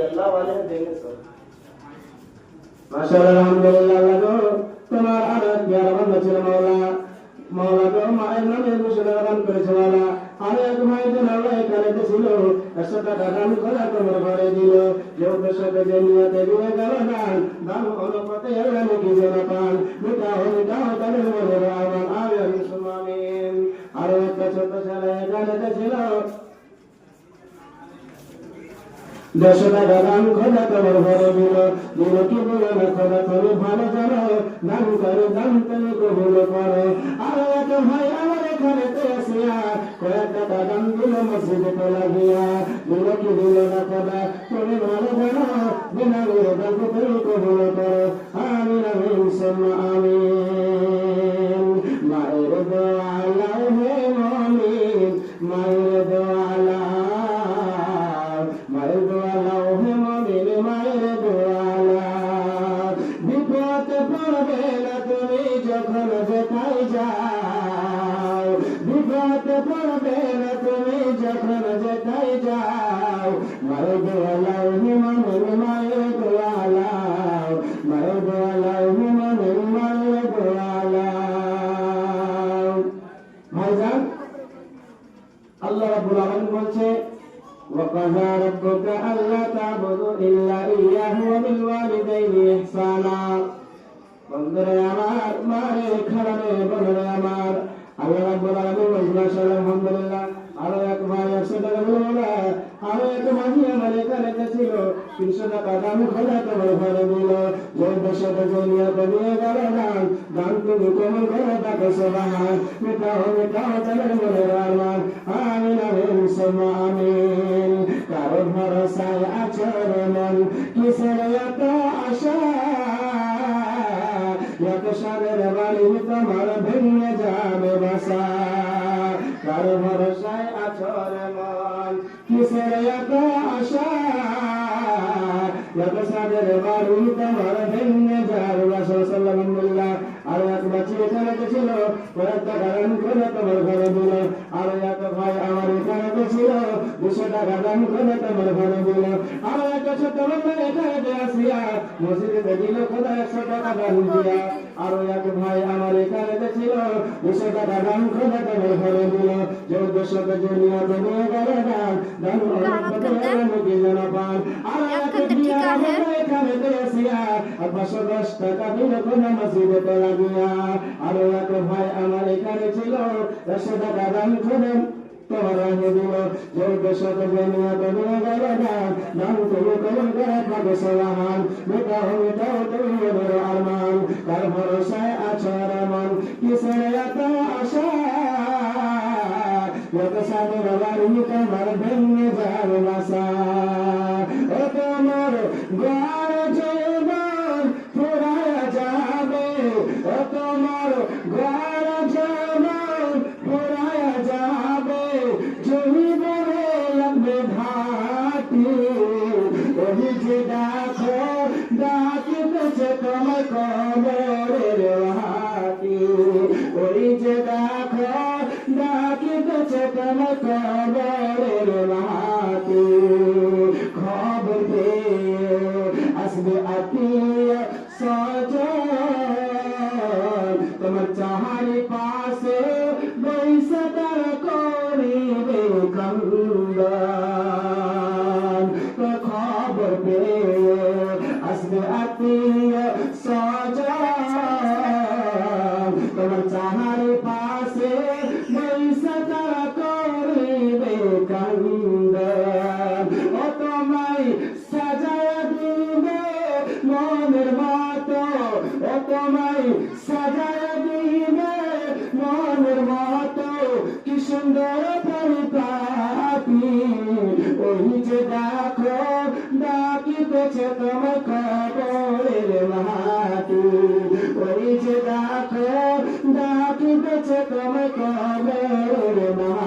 अल्लाह वाले हैं देंगे सब। माशाअल्लाह अल्हम्दुलिल्लाह लगो তোমার আরত যারা বান্দা ছিল মাওলা মাওলা গো মায়ের নামে মুসলমান করেছে মাওলা আর এক ভাই যেন আল্লাহ এখানে ছিল 100 টাকা দান করে তোমার ঘরে দিল যে উদ্দেশ্যে যে নিয়তে দিয়ে গেল দান দান অনুপাতে আল্লাহ নাকি যেন পান মিটাও তাদের মনে আমার আমিন সুমামিন। আর একটা ছোট ছেলে এখানে ছিল 100 টাকা দান খোদা তোমার ঘরে দিল কি বলে না খোদা তুমি ভালো জানো দান করে দান তুমি কবুল করো। আর এক ভাই আমার এখানে আসিয়া কয়েক টাকা দান দিল মসজিদে লাগিয়া কি দিল না খোদা তুমি ভালো জানো বিনা দান তুমি কবুল করো। আমিন আমিন সুম্মা আমিন। মায়ের দোয়া আল্লাহ হে মুমিন মায়ের দোয়া আল্লাহ মায়ের দোয়া লাও হে মুমিন মায়ের দোয়া বিপদে পড়বে না তুমি যখন যেথায় যাও বিপদে পড়বে না তুমি যখন যেথায় যাও মায়ের দোয়া লাও হে মুমিন মায়ের দোয়া লাও মায়ের দোয়া লাও হে মুমিন মায়ের দোয়া লাও। ভাইজান আল্লাহ রাব্বুল আলামিন বলছে وقضى ربك ألا تعبدوا إلا إياه وبالوالدين إحسانا। বন্ধুরা আমার মারে খারাপে বন্ধুরা আমার আল্লাহ রাব্বুল আলামিন বলছেন আলহামদুলিল্লাহ। আরো এক ভাই 100 টাকা দিল আরো এক মাঝি আমার এখানে ছিল 300 টাকা দাম খোলা তোমার ঘরে দিল যে দেশে যে নিয়ত নিয়ে গেল দান তুমি কবুল করো তাকে সুবহান মিটাও তাদের মনের আরমান আমিন আমিন সুম্মা আমিন। কারো ভরসায় আছো রে মন কিসের এত আশা এত সাদের বাড়ি তোমার ভেঙে যাবে বাসা। কারো ভরসায় আছো রে মন কিসের এত আশা এত সাদের বাড়ি তোমার ভেঙে যাবে বাসা। আলহামদুলিল্লাহ। আর এক বাচ্চা এখানে ছিল কয়েক টাকা দান করে তোমার ঘরে দিল। আর এক ভাই আমার এখানে ছিল 200 টাকা দান করে তোমার ঘরে দিল। আর একটা ছোট বাচ্চা এখানে আসিয়া মসজিদে দিল খোদা 100 টাকা দান দিয়া। আর এক ভাই আমার এখানে ছিল 200 টাকা দান করে তোমার ঘরে দিল যে উদ্দেশ্যে যে নিয়ত নিয়ে গেল দান অনুপাতে যেন পান। আর এক এখানে আসিয়া 510 টাকা দিল খোদা মসজিদে লাগিয়া। আর এক ভাই আমার এখানে ছিল 100 টাকা দান করে তোমার আগে দিল যে উদ্দেশ্যে যে নিয়ত নিয়ে গেল দান তুমি কবুল করে তাকে সুবহান মিটাও তুমি মনের আরমান। তার ভরসায় আছো রে মন কিসের এত আশা এত সাদের বাড়ি তোমার ভেঙে যাবে বাসা। ও তোমার ঘর জীবন ফুরায়া যাবে ও তোমার ঘর জীবন ফুরায়া যাবে জীবনে লাগবে ঘাটি ওই যে দেখো ডাকিতেছে তোমার কবরের হাটি ওই যে দেখো ডাকিতেছে তোমার কবরের হাটি। খবর পেয়ে আসবে আত্মীয় স্বজন তোমার চাহারি পাশে বৈশা তারা করিবে কান্দান। খবর পেয়ে আসবে আত্মীয় স্বজন তোমার চাহারি পাশে বৈশা তারা করিবে কান্দান। ও তোমায় সাজায়া দিবে মনের মতো ও তোমায় সাজায়া দিবে মনের মতো কি সুন্দর পরিপাটি ওই যে দেখো ডাকিতেছে তোমার কবরের মাটি ওই যে দেখো ডাকিতেছে তোমার কবরের মাটি।